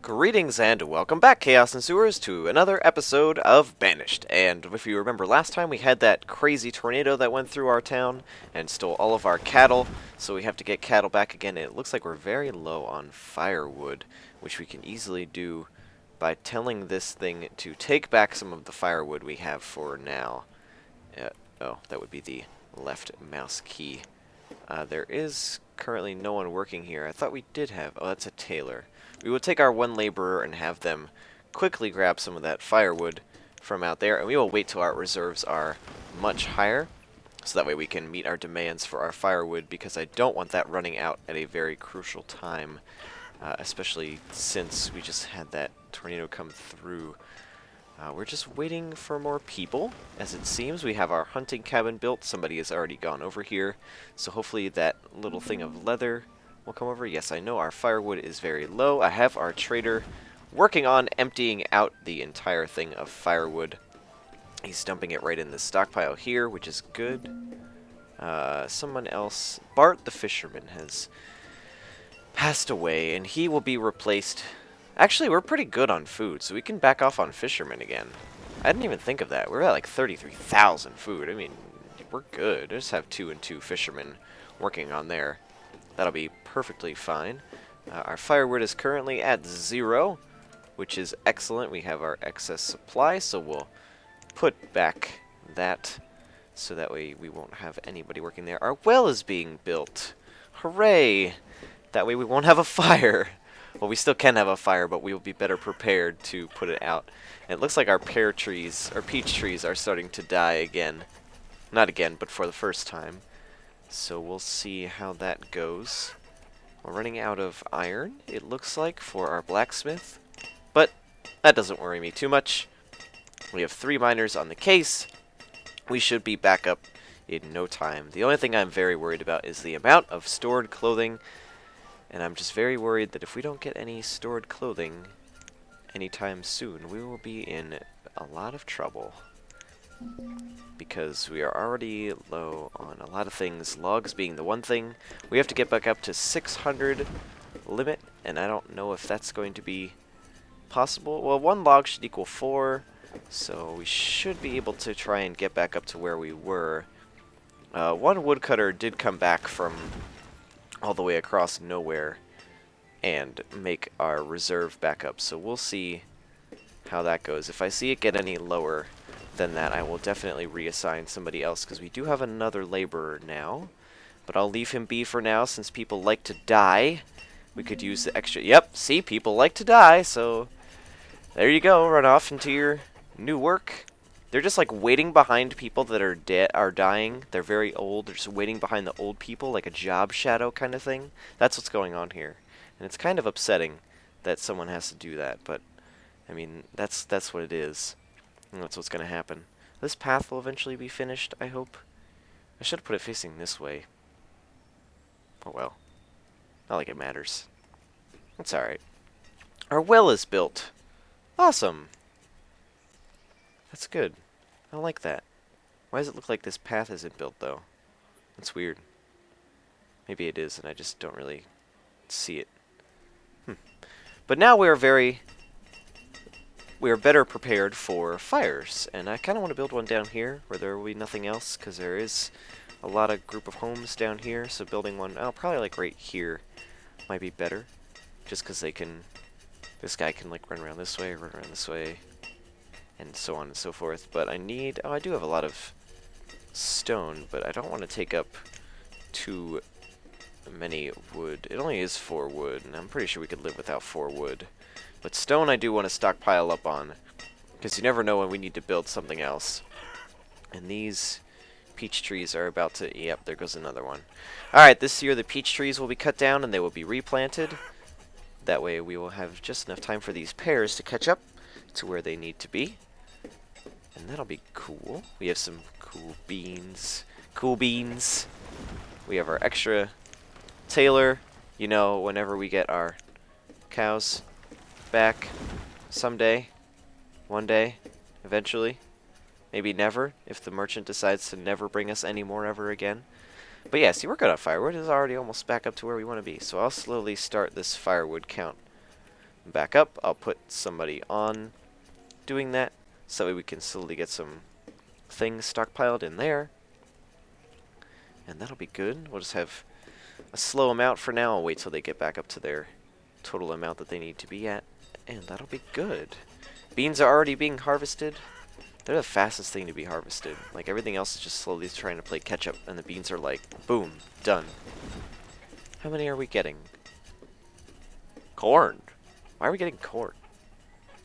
Greetings and welcome back, Chaos-Ensuers, to another episode of Banished. And if you remember last time, we had that crazy tornado that went through our town and stole all of our cattle, so we have to get cattle back again. It looks like we're very low on firewood, which we can easily do by telling this thing to take back some of the firewood we have for now. Oh, that would be the left mouse key. There is currently no one working here. I thought we did have... Oh, that's a tailor. We will take our one laborer and have them quickly grab some of that firewood from out there, and we will wait till our reserves are much higher, so that way we can meet our demands for our firewood, because I don't want that running out at a very crucial time, especially since we just had that tornado come through. We're just waiting for more people. As it seems, we have our hunting cabin built. Somebody has already gone over here, so hopefully that little thing of leather will come over. Yes, I know our firewood is very low. I have our trader working on emptying out the entire thing of firewood. He's dumping it right in the stockpile here, which is good. Someone else, Bart the fisherman, has passed away, and he will be replaced. Actually, we're pretty good on food, so we can back off on fishermen again. I didn't even think of that. We're at like 33,000 food. I mean, we're good. I just have 2 and 2 fishermen working on there. That'll be perfectly fine. Our firewood is currently at 0, which is excellent. We have our excess supply, so we'll put back that so that way we won't have anybody working there. Our well is being built. Hooray! That way we won't have a fire. Well, we still can have a fire, but we will be better prepared to put it out. And it looks like our pear trees, our peach trees, are starting to die again. Not again, but for the first time. So we'll see how that goes. We're running out of iron, it looks like, for our blacksmith. But that doesn't worry me too much. We have 3 miners on the case. We should be back up in no time. The only thing I'm very worried about is the amount of stored clothing. And I'm just very worried that if we don't get any stored clothing anytime soon, we will be in a lot of trouble. Because we are already low on a lot of things, logs being the one thing. We have to get back up to 600 limit, and I don't know if that's going to be possible. Well, 1 log should equal 4, so we should be able to try and get back up to where we were. 1 woodcutter did come back from all the way across nowhere and make our reserve back up, so we'll see how that goes. If I see it get any lower than that, I will definitely reassign somebody else, because we do have another laborer now, but I'll leave him be for now since people like to die. We could use the extra... Yep, see, people like to die, so there you go, run off into your new work. They're just like waiting behind people that are dying. They're very old. They're just waiting behind the old people, like a job shadow kind of thing. That's what's going on here. And it's kind of upsetting that someone has to do that, but I mean, that's what it is. And that's what's going to happen. This path will eventually be finished, I hope. I should have put it facing this way. Oh well. Not like it matters. That's alright. Our well is built. Awesome. That's good. I like that. Why does it look like this path isn't built, though? That's weird. Maybe it is, and I just don't really see it. But now we are better prepared for fires, and I kind of want to build one down here where there will be nothing else, because there is a lot of group of homes down here, so building one, probably like right here might be better, just because this guy can like run around this way, run around this way, and so on and so forth. But I do have a lot of stone, but I don't want to take up too many wood. It only is 4 wood, and I'm pretty sure we could live without 4 wood. But stone I do want to stockpile up on, because you never know when we need to build something else. And these peach trees are about to... Yep, there goes another one. Alright, this year the peach trees will be cut down and they will be replanted. That way we will have just enough time for these pears to catch up to where they need to be. And that'll be cool. We have some cool beans. Cool beans. We have our extra tailor. You know, whenever we get our cows back someday, one day, eventually, maybe never, if the merchant decides to never bring us any more ever again. But yeah, see, we're good on firewood. It's already almost back up to where we want to be, so I'll slowly start this firewood count back up. I'll put somebody on doing that, so that way we can slowly get some things stockpiled in there. And that'll be good. We'll just have a slow amount for now. I'll wait till they get back up to their total amount that they need to be at, and that'll be good. Beans are already being harvested. They're the fastest thing to be harvested. Like, everything else is just slowly trying to play catch up, and the beans are like, boom, done. How many are we getting? Corn. Why are we getting corn?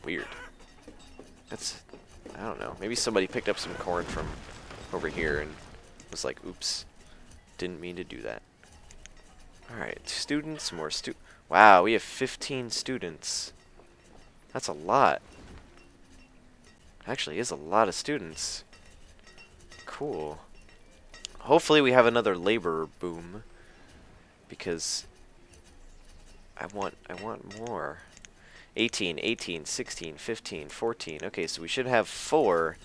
Weird. That's, I don't know. Maybe somebody picked up some corn from over here and was like, oops, didn't mean to do that. Alright, students, more wow, we have 15 students. That's a lot. Actually, is a lot of students. Cool. Hopefully we have another labor boom, because I want more. 18, 18, 16, 15, 14. Okay, so we should have 4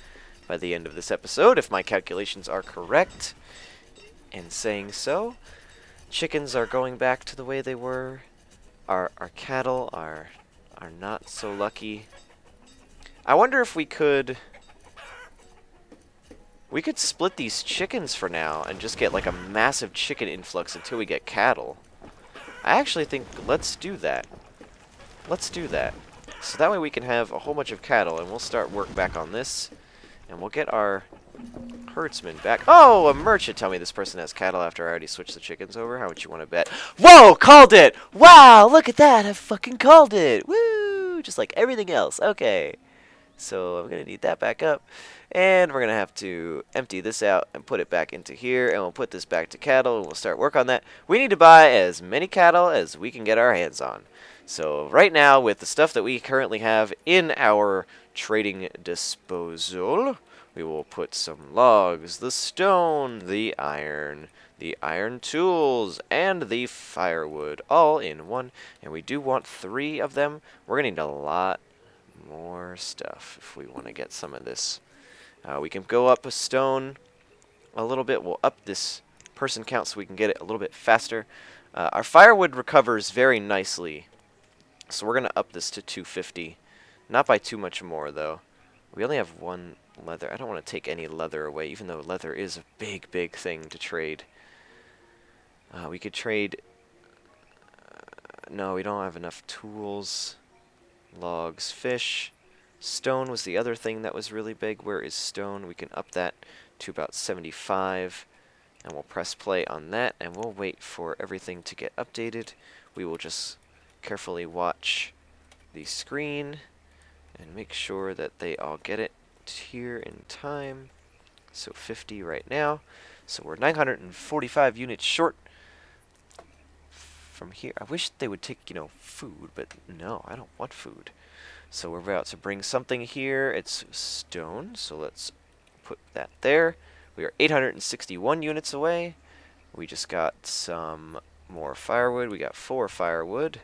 by the end of this episode, if my calculations are correct. And saying so, chickens are going back to the way they were. Our cattle are not so lucky. I wonder if we could split these chickens for now and just get like a massive chicken influx until we get cattle. I actually think let's do that. Let's do that. So that way we can have a whole bunch of cattle, and we'll start work back on this, and we'll get our herdsman back. Oh, a merchant. Tell me this person has cattle after I already switched the chickens over. How much you want to bet? Whoa, called it! Wow, look at that. I fucking called it. Woo! Just like everything else. Okay. So I'm going to need that back up. And we're going to have to empty this out and put it back into here. And we'll put this back to cattle, and we'll start work on that. We need to buy as many cattle as we can get our hands on. So right now, with the stuff that we currently have in our trading disposal, we will put some logs, the stone, the iron tools, and the firewood all in one. And we do want 3 of them. We're going to need a lot more stuff if we want to get some of this. We can go up a stone a little bit. We'll up this person count so we can get it a little bit faster. Our firewood recovers very nicely, so we're going to up this to 250. Not by too much more, though. We only have 1 leather. I don't want to take any leather away, even though leather is a big, big thing to trade. We could trade... no, we don't have enough tools. Logs, fish. Stone was the other thing that was really big. Where is stone? We can up that to about 75. And we'll press play on that, and we'll wait for everything to get updated. We will just carefully watch the screen and make sure that they all get it here in time. So 50 right now. So we're 945 units short from here. I wish they would take, food, but no, I don't want food. So we're about to bring something here. It's stone, so let's put that there. We are 861 units away. We just got some more firewood. We got 4 firewood.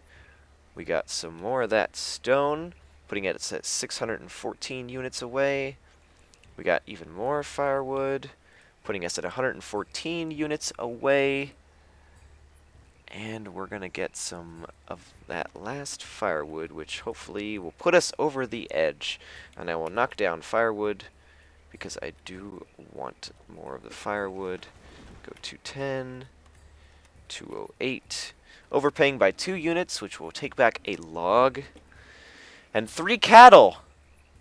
We got some more of that stone, putting it at 614 units away. We got even more firewood, putting us at 114 units away. And we're going to get some of that last firewood, which hopefully will put us over the edge. And I will knock down firewood, because I do want more of the firewood. Go 210, 208. Overpaying by 2 units, which will take back a log. And 3 cattle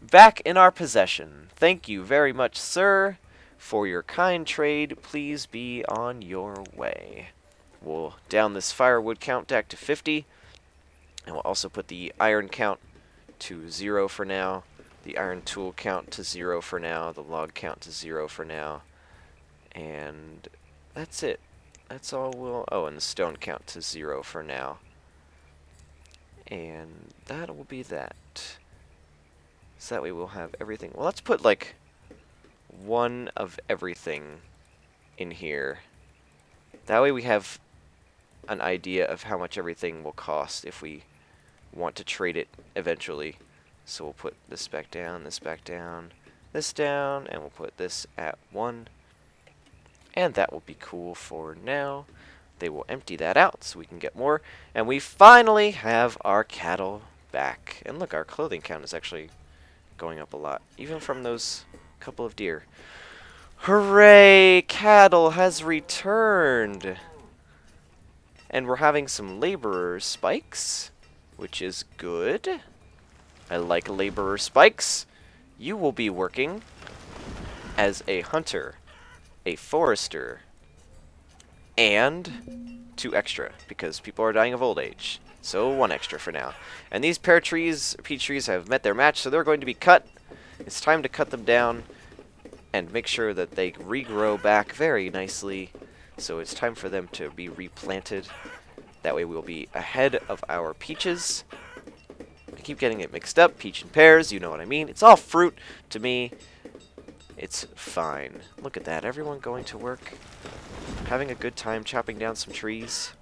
back in our possession. Thank you very much, sir, for your kind trade. Please be on your way. We'll down this firewood count back to 50. And we'll also put the iron count to 0 for now. The iron tool count to 0 for now. The log count to 0 for now. And that's it. That's all we'll... oh, and the stone count to 0 for now. And that will be that. So that way we'll have everything. Well, let's put, like, 1 of everything in here. That way we have an idea of how much everything will cost if we want to trade it eventually. So we'll put this back down, this back down, this down, and we'll put this at 1. And that will be cool for now. They will empty that out so we can get more. And we finally have our cattle back. And look, our clothing count is actually going up a lot, even from those couple of deer. Hooray! Cattle has returned! And we're having some laborer spikes, which is good. I like laborer spikes. You will be working as a hunter, a forester, and 2 extra, because people are dying of old age. So 1 extra for now. And these peach trees have met their match, so they're going to be cut. It's time to cut them down and make sure that they regrow back very nicely. So it's time for them to be replanted. That way we'll be ahead of our peaches. I keep getting it mixed up. Peach and pears, you know what I mean. It's all fruit to me. It's fine. Look at that. Everyone going to work. Having a good time chopping down some trees.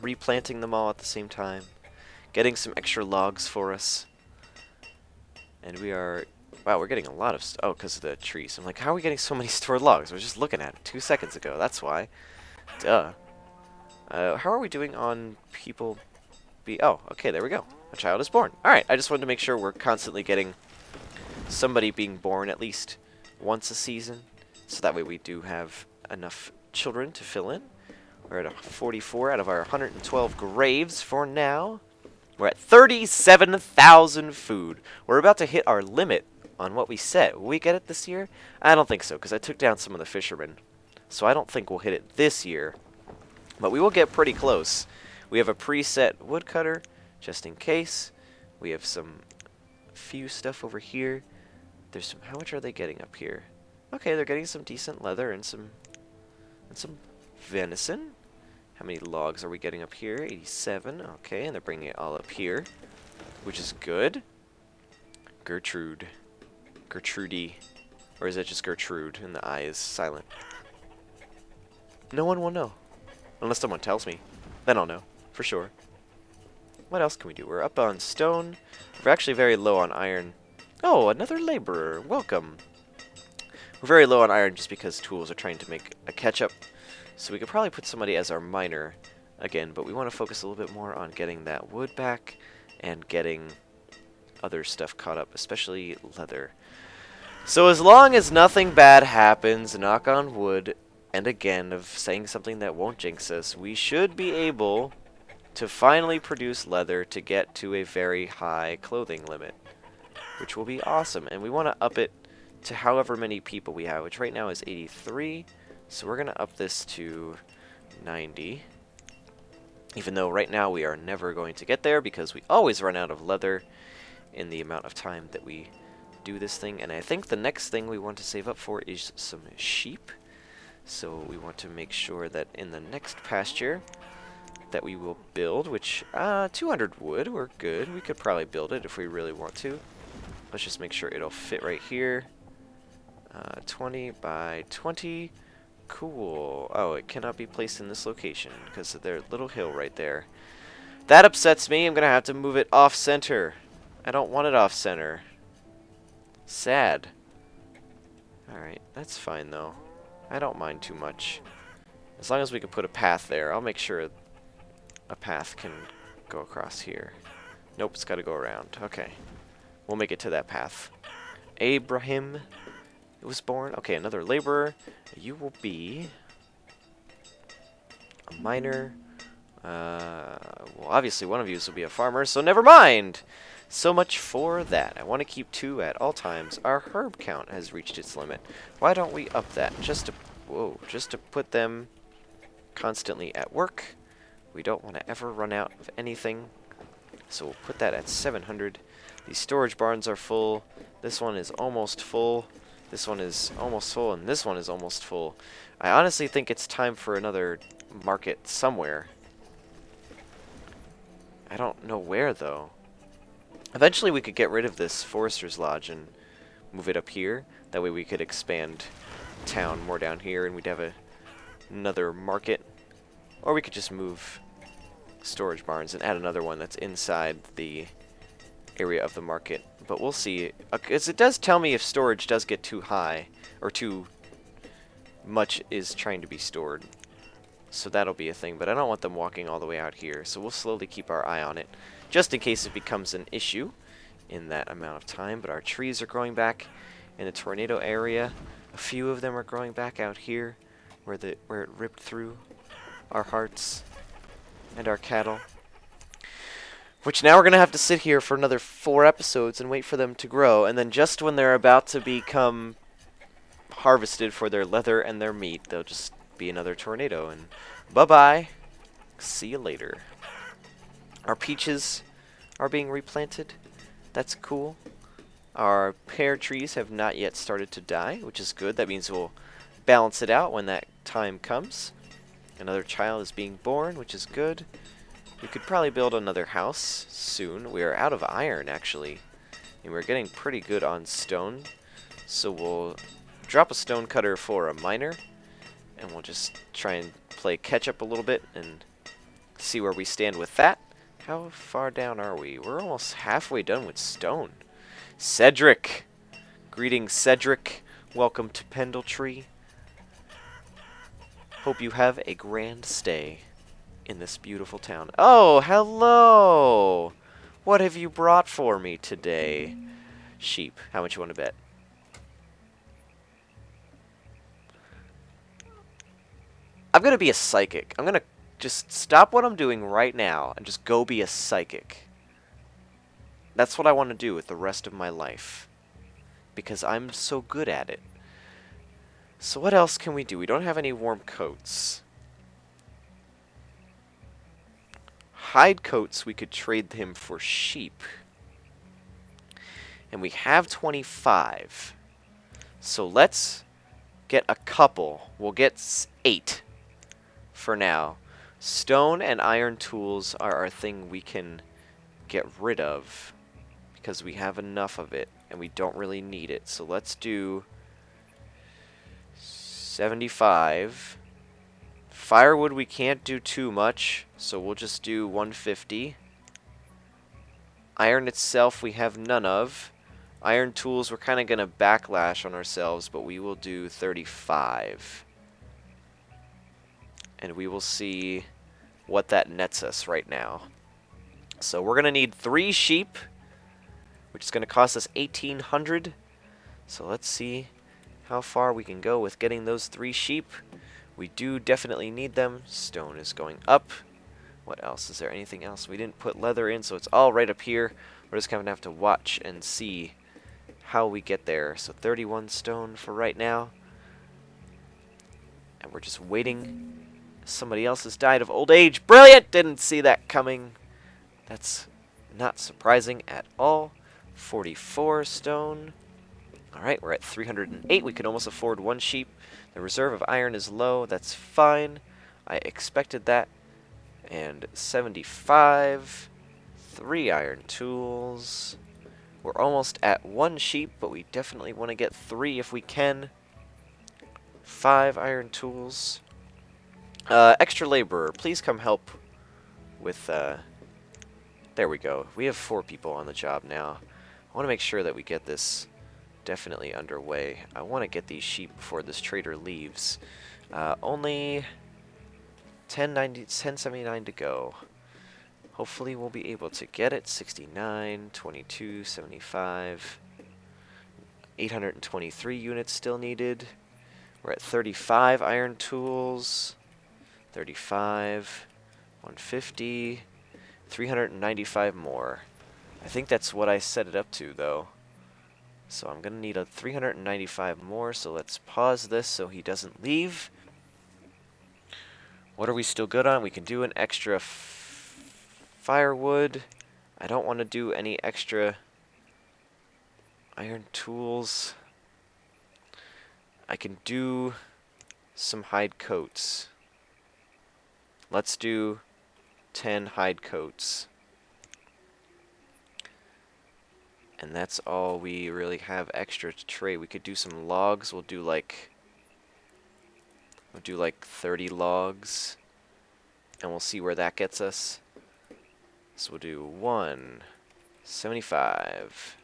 Replanting them all at the same time. Getting some extra logs for us. And we are... Wow, we're getting a lot of... Oh, because of the trees. I'm like, how are we getting so many stored logs? I was just looking at it 2 seconds ago. That's why. Duh. How are we doing on people... Oh, okay, there we go. A child is born. Alright, I just wanted to make sure we're constantly getting somebody being born at least once a season. So that way we do have enough children to fill in. We're at 44 out of our 112 graves for now. We're at 37,000 food. We're about to hit our limit on what we set. Will we get it this year? I don't think so, because I took down some of the fishermen. So I don't think we'll hit it this year. But we will get pretty close. We have a preset woodcutter, just in case. We have some few stuff over here. There's some... How much are they getting up here? Okay, they're getting some decent leather and some venison. How many logs are we getting up here? 87. Okay, and they're bringing it all up here, which is good. Gertrude. Gertrude. Or is it just Gertrude and the I is silent? No one will know. Unless someone tells me. Then I'll know, for sure. What else can we do? We're up on stone. We're actually very low on iron. Oh, another laborer. Welcome. We're very low on iron just because tools are trying to make a catch-up. So we could probably put somebody as our miner again, but we want to focus a little bit more on getting that wood back and getting other stuff caught up, especially leather. So as long as nothing bad happens, knock on wood, and again, of saying something that won't jinx us, we should be able to finally produce leather to get to a very high clothing limit, which will be awesome. And we want to up it to however many people we have, which right now is 83. So we're going to up this to 90. Even though right now we are never going to get there because we always run out of leather in the amount of time that we do this thing. And I think the next thing we want to save up for is some sheep. So we want to make sure that in the next pasture that we will build, which 200 wood, we're good. We could probably build it if we really want to. Let's just make sure it'll fit right here. 20 by 20. Cool. Oh, it cannot be placed in this location because of their little hill right there. That upsets me. I'm going to have to move it off-center. I don't want it off-center. Sad. Alright, that's fine though. I don't mind too much. As long as we can put a path there, I'll make sure a path can go across here. Nope, it's got to go around. Okay. We'll make it to that path. Abraham was born. Okay, another laborer. You will be a miner. Well, obviously one of you will be a farmer, so never mind. So much for that. I want to keep 2 at all times. Our herb count has reached its limit. Why don't we up that? Just to put them constantly at work. We don't want to ever run out of anything. So we'll put that at 700. These storage barns are full. This one is almost full. This one is almost full, and this one is almost full. I honestly think it's time for another market somewhere. I don't know where, though. Eventually we could get rid of this Forester's Lodge and move it up here. That way we could expand town more down here and we'd have another market. Or we could just move storage barns and add another one that's inside the area of the market. But we'll see. Because it does tell me if storage does get too high or too much is trying to be stored. So that'll be a thing. But I don't want them walking all the way out here. So we'll slowly keep our eye on it. just in case it becomes an issue in that amount of time. But our trees are growing back in the tornado area. A few of them are growing back out here where it ripped through our hearts and our cattle. Which now we're going to have to sit here for another 4 episodes and wait for them to grow. And then just when they're about to become harvested for their leather and their meat, there'll just be another tornado. And bye-bye. See you later. Our peaches are being replanted. That's cool. Our pear trees have not yet started to die, which is good. That means we'll balance it out when that time comes. Another child is being born, which is good. We could probably build another house soon. We are out of iron, actually. And we're getting pretty good on stone. So we'll drop a stone cutter for a miner. And we'll just try and play catch up a little bit and see where we stand with that. How far down are we? We're almost halfway done with stone. Cedric! Greetings, Cedric. Welcome to Pendletree. Hope you have a grand stay in this beautiful town. Oh, hello! What have you brought for me today? Sheep. How much you want to bet? I'm going to be a psychic. I'm going to just stop what I'm doing right now and just go be a psychic. That's what I want to do with the rest of my life. Because I'm so good at it. So what else can we do? We don't have any warm coats. Hide coats, we could trade him for sheep. And we have 25. So let's get a couple. We'll get 8 for now. Stone and iron tools are our thing we can get rid of because we have enough of it and we don't really need it. So let's do 75. Firewood we can't do too much, so we'll just do 150. Iron itself we have none of. Iron tools we're kind of going to backlash on ourselves, but we will do 35. And we will see what that nets us right now. So we're going to need 3 sheep, which is going to cost us 1,800. So let's see how far we can go with getting those 3 sheep. We do definitely need them. Stone is going up. What else? Is there anything else? We didn't put leather in, so it's all right up here. We're just going to have to watch and see how we get there. So 31 stone for right now. And we're just waiting. Somebody else has died of old age. Brilliant! Didn't see that coming. That's not surprising at all. 44 stone. Alright, we're at 308. We can almost afford 1 sheep. The reserve of iron is low. That's fine. I expected that. And 75. 3 iron tools. We're almost at 1 sheep, but we definitely want to get 3 if we can. 5 iron tools. Extra laborer, please come help with, there we go. We have 4 people on the job now. I want to make sure that we get this definitely underway. I want to get these sheep before this trader leaves. Only 1079 to go. Hopefully we'll be able to get it. 69, 22, 75. 823 units still needed. We're at 35 iron tools. 35, 150, 395 more. I think that's what I set it up to, though. So I'm going to need a 395 more, so let's pause this so he doesn't leave. What are we still good on? We can do an extra firewood. I don't want to do any extra iron tools. I can do some hide coats. Let's do 10 hide coats. And that's all we really have extra to trade. We could do some logs. We'll do like 30 logs. And we'll see where that gets us. So we'll do 1, 75.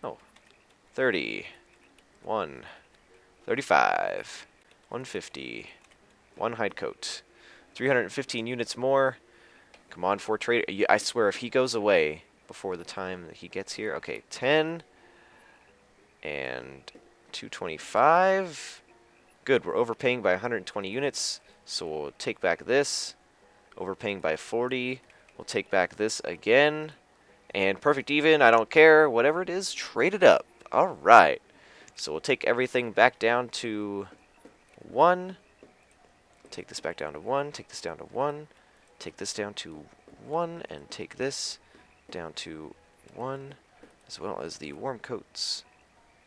Oh, 30. 1, 35. 150. 1 hide coat. 315 units more. Come on, for trader. I swear, if he goes away before the time that he gets here. Okay, 10 and 225. Good, we're overpaying by 120 units, so we'll take back this. Overpaying by 40. We'll take back this again. And perfect even, I don't care. Whatever it is, trade it up. Alright. So we'll take everything back down to 1. Take this back down to 1. Take this down to 1. Take this down to 1. And take this down to 1. As well as the warm coats.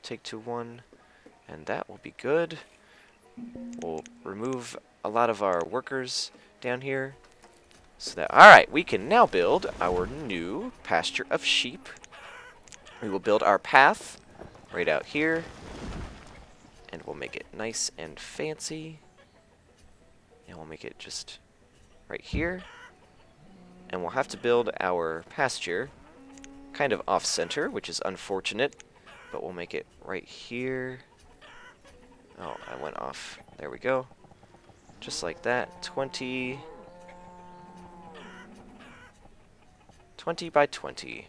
Take to 1. And that will be good. We'll remove a lot of our workers down here. So that, alright, we can now build our new pasture of sheep. We will build our path right out here. And we'll make it nice and fancy. And we'll make it just right here. And we'll have to build our pasture kind of off-center, which is unfortunate. But we'll make it right here. Oh, I went off. There we go. Just like that. 20 by 20.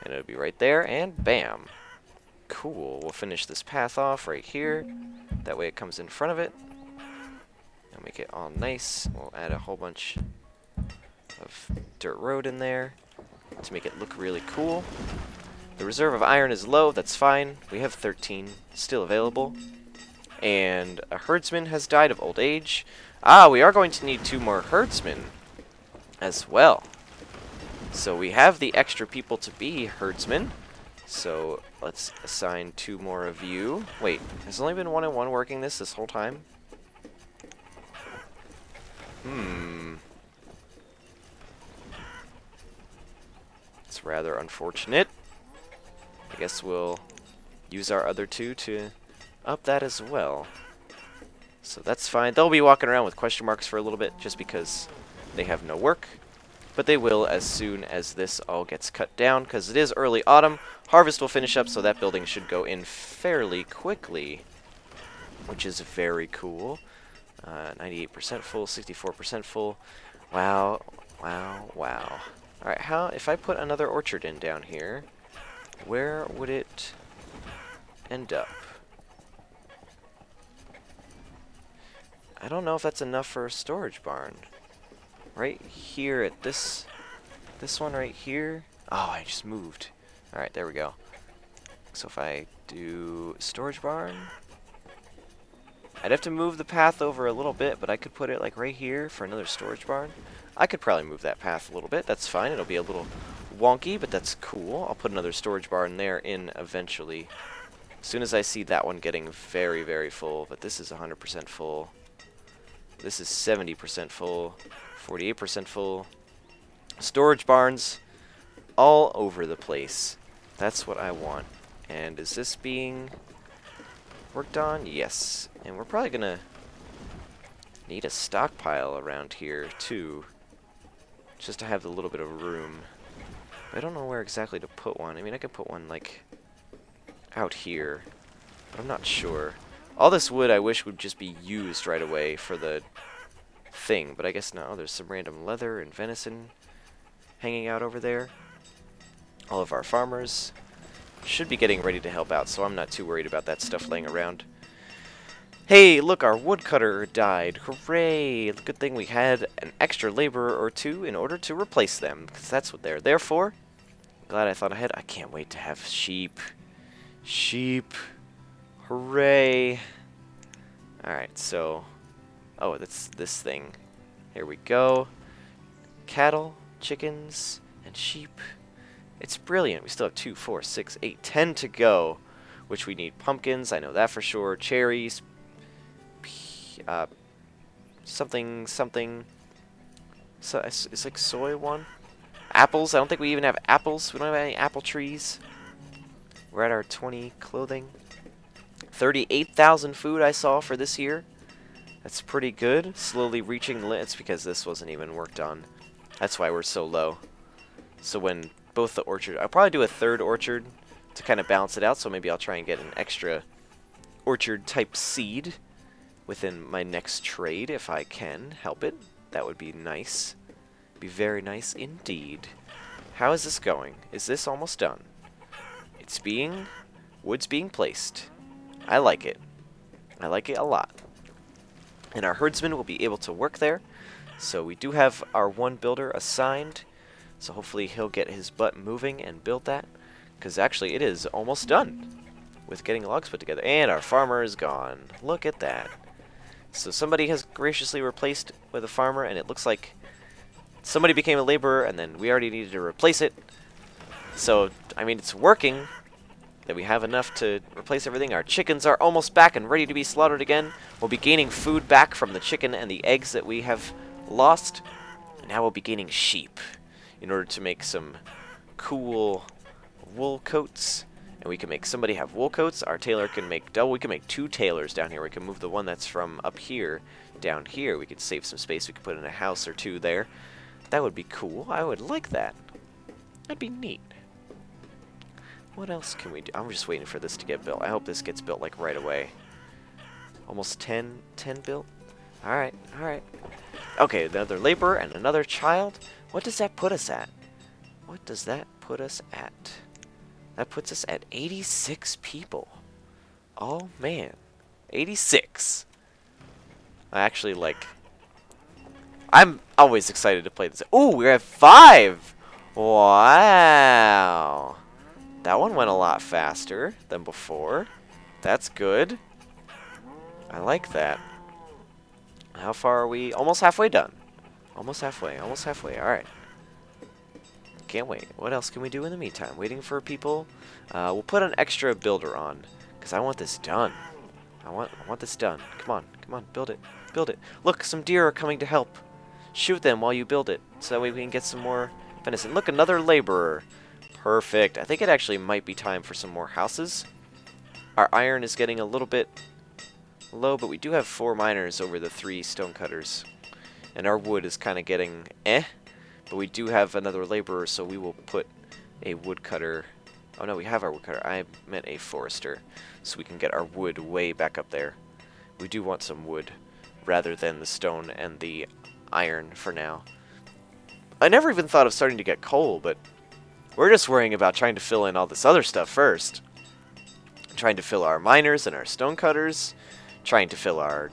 And it'll be right there, and bam. Cool. We'll finish this path off right here. That way it comes in front of it. And make it all nice. We'll add a whole bunch of dirt road in there to make it look really cool. The reserve of iron is low. That's fine. We have 13 still available. And a herdsman has died of old age. Ah, we are going to need 2 more herdsmen as well. So we have the extra people to be herdsmen. So let's assign 2 more of you. Wait, has only been 1 and 1 working this whole time? It's rather unfortunate. I guess we'll use our other 2 to up that as well. So that's fine. They'll be walking around with question marks for a little bit just because they have no work. But they will as soon as this all gets cut down, because it is early autumn. Harvest will finish up, so that building should go in fairly quickly, which is very cool. 98% full, 64% full. Wow, wow, wow. Alright, how if I put another orchard in down here, where would it end up? I don't know if that's enough for a storage barn. Right here at this one right here. Oh, I just moved. Alright, there we go. So if I do storage barn, I'd have to move the path over a little bit, but I could put it like right here for another storage barn. I could probably move that path a little bit. That's fine. It'll be a little wonky, but that's cool. I'll put another storage barn there in eventually. As soon as I see that one getting very, very full, but this is 100% full. This is 70% full. 48% full. Storage barns all over the place. That's what I want. And is this being worked on? Yes. And we're probably going to need a stockpile around here too, just to have a little bit of room. I don't know where exactly to put one. I mean, I could put one like out here, but I'm not sure. All this wood I wish would just be used right away for the thing, but I guess no. There's some random leather and venison hanging out over there. All of our farmers should be getting ready to help out, so I'm not too worried about that stuff laying around. Hey, look, our woodcutter died. Hooray! Good thing we had an extra laborer or 2 in order to replace them, because that's what they're there for. Glad I thought ahead. I can't wait to have sheep. Sheep. Hooray! Alright, so oh, that's this thing. Here we go. Cattle, chickens, and sheep. It's brilliant. We still have 2, 4, 6, 8, 10 to go, which we need pumpkins. I know that for sure. Cherries. Something. So it's like soy one. Apples. I don't think we even have apples. We don't have any apple trees. We're at our 20 clothing. 38,000 food I saw for this year. That's pretty good. Slowly reaching limits because this wasn't even worked on. That's why we're so low. So when both the orchard, I'll probably do a 3rd orchard to kind of balance it out. So maybe I'll try and get an extra orchard type seed within my next trade if I can help it. That would be nice. Be very nice indeed. How is this going? Is this almost done? Wood's being placed. I like it. I like it a lot. And our herdsman will be able to work there. So we do have our one builder assigned. So hopefully he'll get his butt moving and build that. Because actually it is almost done with getting logs put together. And our farmer is gone. Look at that. So somebody has graciously replaced with a farmer, and it looks like somebody became a laborer, and then we already needed to replace it. So, I mean, it's working. That we have enough to replace everything. Our chickens are almost back and ready to be slaughtered again. We'll be gaining food back from the chicken and the eggs that we have lost. And now we'll be gaining sheep in order to make some cool wool coats. And we can make somebody have wool coats. Our tailor can make double. We can make 2 tailors down here. We can move the one that's from up here down here. We could save some space. We could put in a house or 2 there. That would be cool. I would like that. That'd be neat. What else can we do? I'm just waiting for this to get built. I hope this gets built like right away. Almost 10 built? Alright, alright. Okay, another laborer and another child. What does that put us at? What does that put us at? That puts us at 86 people. Oh man. 86. I actually like... I'm always excited to play this. Ooh, we're at 5! Wow. That one went a lot faster than before. That's good. I like that. How far are we? Almost halfway done. Almost halfway. Almost halfway. Alright. Can't wait. What else can we do in the meantime? Waiting for people. We'll put an extra builder on, because I want this done. I want this done. Come on. Come on. Build it. Build it. Look, some deer are coming to help. Shoot them while you build it, so that way we can get some more venison. Look, another laborer. Perfect. I think it actually might be time for some more houses. Our iron is getting a little bit low, but we do have 4 miners over the 3 stonecutters. And our wood is kind of getting but we do have another laborer, so we will put a woodcutter. Oh no, we have our woodcutter. I meant a forester, so we can get our wood way back up there. We do want some wood rather than the stone and the iron for now. I never even thought of starting to get coal, but we're just worrying about trying to fill in all this other stuff first. Trying to fill our miners and our stonecutters. Trying to fill our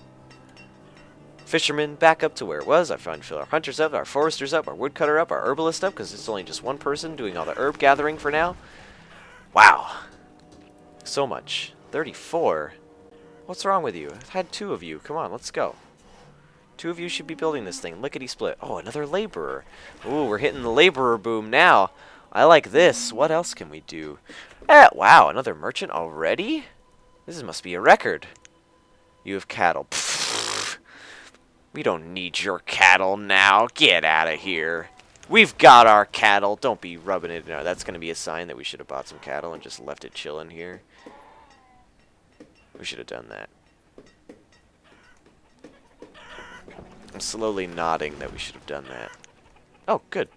fishermen back up to where it was. I'm trying to fill our hunters up, our foresters up, our woodcutter up, our herbalist up, because it's only just one person doing all the herb gathering for now. Wow. So much. 34. What's wrong with you? I've had 2 of you. Come on, let's go. 2 of you should be building this thing. Lickety split. Oh, another laborer. Ooh, we're hitting the laborer boom now. I like this. What else can we do? Wow, another merchant already? This must be a record. You have cattle. Pfft. We don't need your cattle now. Get out of here. We've got our cattle. Don't be rubbing it. No, that's going to be a sign that we should have bought some cattle and just left it chilling here. We should have done that. I'm slowly nodding that we should have done that. Oh, good.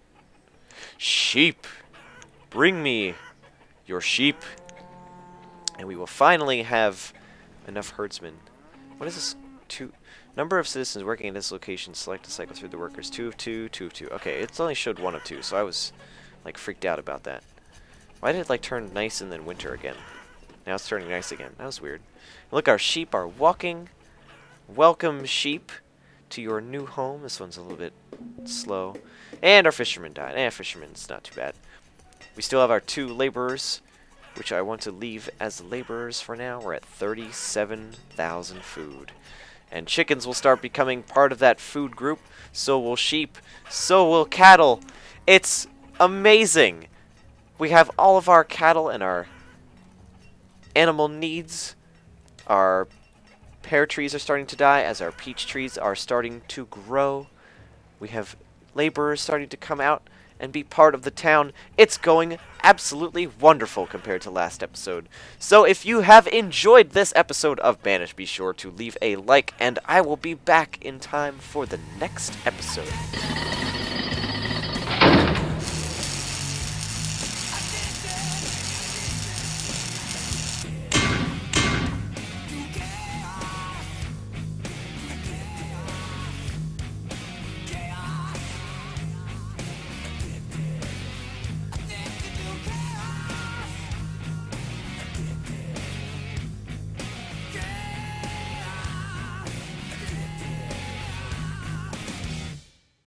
Sheep. Bring me your sheep. And we will finally have enough herdsmen. What is this? 2. Number of citizens working in this location. Select to cycle through the workers. 2 of 2, 2 of 2. Okay, it's only showed 1 of 2, so I was like freaked out about that. Why did it like turn nice and then winter again? Now it's turning nice again. That was weird. Look, our sheep are walking. Welcome, sheep, to your new home. This one's a little bit slow. And our fisherman died. Fisherman's not too bad. We still have our 2 laborers, which I want to leave as laborers for now. We're at 37,000 food. And chickens will start becoming part of that food group. So will sheep. So will cattle. It's amazing. We have all of our cattle and our animal needs. Our pear trees are starting to die as our peach trees are starting to grow. We have laborers starting to come out and be part of the town. It's going absolutely wonderful compared to last episode. So if you have enjoyed this episode of Banished, be sure to leave a like, and I will be back in time for the next episode.